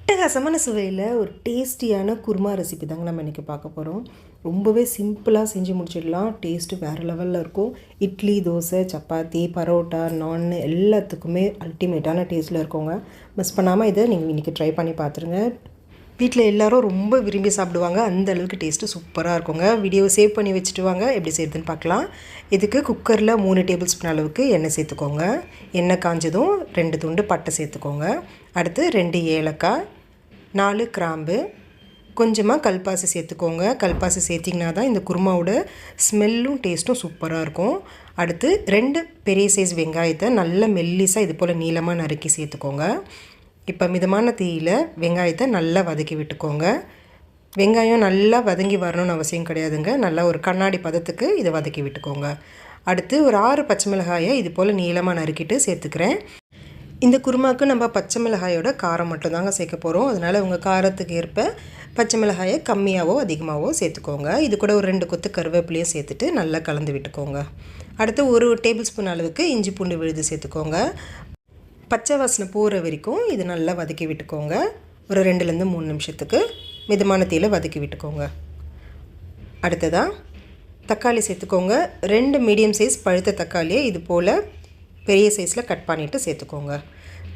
அட்டகாசமான சுவையில் ஒரு டேஸ்டியான குருமா ரெசிபி தாங்க நம்ம இன்றைக்கி பார்க்க போகிறோம். ரொம்பவே சிம்பிளாக செஞ்சு முடிச்சிடலாம். டேஸ்ட்டு வேறு லெவலில் இருக்கும். இட்லி, தோசை, சப்பாத்தி, பரோட்டா, நான் எல்லாத்துக்குமே அல்டிமேட்டான டேஸ்ட்டில் இருக்கோங்க. மிஸ் பண்ணாமல் இதை நீங்கள் இன்றைக்கி ட்ரை பண்ணி பார்த்துருங்க. வீட்டில் எல்லோரும் ரொம்ப விரும்பி சாப்பிடுவாங்க. அந்த அளவுக்கு டேஸ்ட்டு சூப்பராக இருக்குங்க. வீடியோவை சேவ் பண்ணி வச்சுட்டு வாங்க, எப்படி செய்யுதுன்னு பார்க்கலாம். இதுக்கு குக்கரில் 3 டேபிள் ஸ்பூன் அளவுக்கு எண்ணெய் சேர்த்துக்கோங்க. எண்ணெய் காஞ்சதும் 2 துண்டு பட்டை சேர்த்துக்கோங்க. அடுத்து 2 ஏலக்காய், 4 கிராம்பு, கொஞ்சமாக கல்பாசி சேர்த்துக்கோங்க. கல்பாசி சேர்த்திங்கன்னா தான் இந்த குருமாவோட ஸ்மெல்லும் டேஸ்ட்டும் சூப்பராக இருக்கும். அடுத்து 2 பெரிய சைஸ் வெங்காயத்தை நல்ல மெல்லிசாக இது போல் நீளமாக நறுக்கி சேர்த்துக்கோங்க. இப்போ மிதமான தீயில் வெங்காயத்தை நல்லா வதக்கி விட்டுக்கோங்க. வெங்காயம் நல்லா வதங்கி வரணும்னு அவசியம் கிடையாதுங்க. நல்லா ஒரு கண்ணாடி பதத்துக்கு இதை வதக்கி விட்டுக்கோங்க. அடுத்து ஒரு 6 பச்சை மிளகாயை இது போல் நீளமாக நறுக்கிட்டு சேர்த்துக்கிறேன். இந்த குருமாவுக்கு நம்ம பச்சை மிளகாயோட காரம் மட்டும்தாங்க சேர்க்க போகிறோம். அதனால் உங்கள் காரத்துக்கு ஏற்ப பச்சை மிளகாயை கம்மியாகவோ அதிகமாகவோ சேர்த்துக்கோங்க. இது கூட ஒரு 2 கொத்து கருவேப்பிலையும் சேர்த்துட்டு நல்லா கலந்து விட்டுக்கோங்க. அடுத்து ஒரு டேபிள் ஸ்பூன் அளவுக்கு இஞ்சி பூண்டு விழுது சேர்த்துக்கோங்க. பச்சை வாசனை போகிற வரைக்கும் இது நல்லா வதக்கி விட்டுக்கோங்க. ஒரு 2லேருந்து 3 நிமிஷத்துக்கு மிதமான தீயில் வதக்கி விட்டுக்கோங்க. அடுத்ததாக தக்காளி சேர்த்துக்கோங்க. 2 மீடியம் சைஸ் பழுத்த தக்காளியை இது போல் பெரிய சைஸில் கட் பண்ணிவிட்டு சேர்த்துக்கோங்க.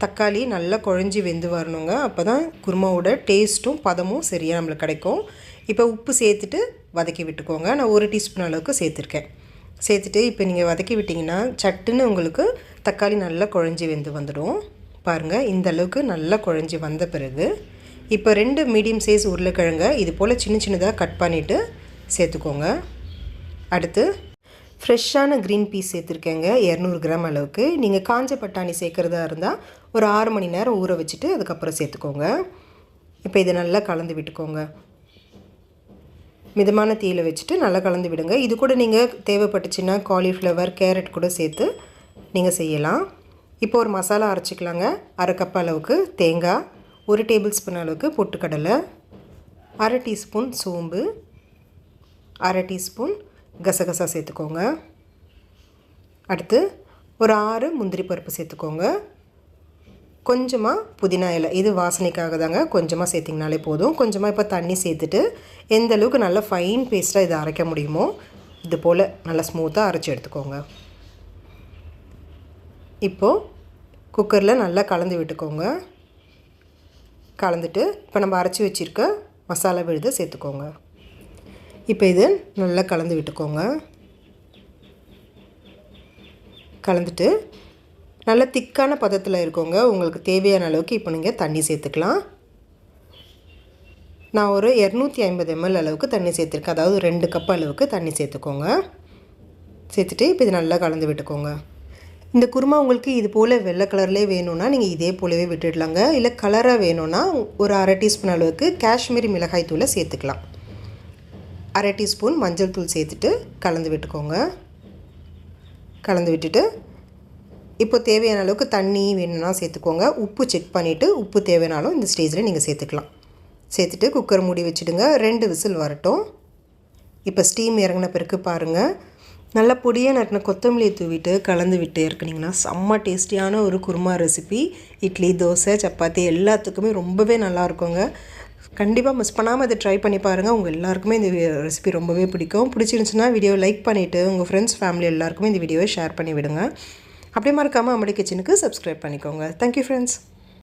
தக்காளி நல்லா குழஞ்சி வெந்து வரணுங்க. அப்போ தான் குருமாவோட டேஸ்ட்டும் பதமும் சரியாக நம்மளுக்கு கிடைக்கும். இப்போ உப்பு சேர்த்துட்டு வதக்கி விட்டுக்கோங்க. நான் 1 டீஸ்பூன் அளவுக்கு சேர்த்துருக்கேன். சேர்த்துட்டு இப்போ நீங்கள் வதக்கி விட்டிங்கன்னா சட்டுன்னு உங்களுக்கு தக்காளி நல்லா குழஞ்சி வெந்து வந்துடும். பாருங்கள், இந்த அளவுக்கு நல்லா குழஞ்சி வந்த பிறகு இப்போ 2 மீடியம் சைஸ் உருளைக்கிழங்க இது போல் சின்ன சின்னதாக கட் பண்ணிவிட்டு சேர்த்துக்கோங்க. அடுத்து ஃப்ரெஷ்ஷான க்ரீன் பீஸ் சேர்த்துருக்கேங்க, 200 கிராம் அளவுக்கு. நீங்கள் காஞ்ச பட்டாணி சேர்க்குறதா இருந்தால் ஒரு 6 மணி நேரம் ஊற வச்சுட்டு அதுக்கப்புறம் சேர்த்துக்கோங்க. இப்போ இதை நல்லா கலந்து விட்டுக்கோங்க. மிதமான தீயில் வச்சுட்டு நல்லா கலந்து விடுங்க. இது கூட நீங்கள் தேவைப்பட்டுச்சுன்னா காலிஃப்ளவர், கேரட் கூட சேர்த்து நீங்கள் செய்யலாம். இப்போ ஒரு மசாலா அரைச்சிக்கலாங்க. 1/2 கப் அளவுக்கு தேங்காய், 1 டேபிள் ஸ்பூன் அளவுக்கு பொட்டுக்கடலை, 1/2 டீஸ்பூன் சோம்பு, 1/2 டீஸ்பூன் கசகசா சேர்த்துக்கோங்க. அடுத்து ஒரு 6 முந்திரி பருப்பு சேர்த்துக்கோங்க. கொஞ்சமாக புதினா இலை, இது வாசனைக்காக தாங்க, கொஞ்சமாக சேர்த்திங்கனாலே போதும். கொஞ்சமாக இப்போ தண்ணி சேர்த்துட்டு எந்த அளவுக்கு நல்லா ஃபைன் பேஸ்ட்டாக இதை அரைக்க முடியுமோ இது போல் நல்லா ஸ்மூத்தாக அரைச்சி எடுத்துக்கோங்க. இப்போது குக்கரில் நல்லா கலந்து விட்டுக்கோங்க. கலந்துட்டு இப்போ நம்ம அரைச்சி வச்சுருக்க மசாலா விழுதை சேர்த்துக்கோங்க. இப்போ இது நல்லா கலந்து விட்டுக்கோங்க. கலந்துட்டு நல்ல திக்கான பதத்தில் இருக்கோங்க. உங்களுக்கு தேவையான அளவுக்கு இப்போ நீங்கள் தண்ணி சேர்த்துக்கலாம். நான் ஒரு 250 ml அளவுக்கு தண்ணி சேர்த்துருக்கேன். அதாவது 2 கப் அளவுக்கு தண்ணி சேர்த்துக்கோங்க. சேர்த்துட்டு இப்போ இது நல்லா கலந்து விட்டுக்கோங்க. இந்த குருமா உங்களுக்கு இது போல் வெள்ளை கலர்லேயே வேணும்னா நீங்கள் இதே போலவே விட்டுடலாங்க. இல்லை கலராக வேணும்னா ஒரு 1/2 டீஸ்பூன் அளவுக்கு காஷ்மீரி மிளகாய் தூளை சேர்த்துக்கலாம். 1/2 டீஸ்பூன் மஞ்சள் தூள் சேர்த்துட்டு கலந்து விட்டுக்கோங்க. கலந்து விட்டுட்டு இப்போ தேவையான அளவுக்கு தண்ணி வேணும்னா சேர்த்துக்கோங்க. உப்பு செக் பண்ணிவிட்டு உப்பு தேவையானாலும் இந்த ஸ்டேஜில் நீங்கள் சேர்த்துக்கலாம். சேர்த்துட்டு குக்கர் மூடி வச்சுடுங்க. 2 விசில் வரட்டும். இப்போ ஸ்டீம் இறங்கின பிறகு பாருங்கள், நல்லா பொடியாக நட்டின கொத்தமல்லியை தூவிட்டு கலந்து விட்டு இறக்குனிங்கன்னா செம்ம டேஸ்டியான ஒரு குருமா ரெசிபி. இட்லி, தோசை, சப்பாத்தி எல்லாத்துக்குமே ரொம்பவே நல்லாயிருக்குங்க. கண்டிப்பாக மிஸ் பண்ணாமல் அதை ட்ரை பண்ணி பாருங்கள். உங்கள் எல்லாருக்குமே இந்த ரெசிபி ரொம்பவே பிடிக்கும். பிடிச்சிருந்துச்சுன்னா வீடியோவை லைக் பண்ணிவிட்டு உங்கள் ஃப்ரெண்ட்ஸ், ஃபேமிலி எல்லாருக்குமே இந்த வீடியோவை ஷேர் பண்ணி விடுங்க. அப்படியே மறக்காமல் அம்மாடி கிச்சனுக்கு சப்ஸ்கிரைப் பண்ணிக்கோங்க. Thank you friends.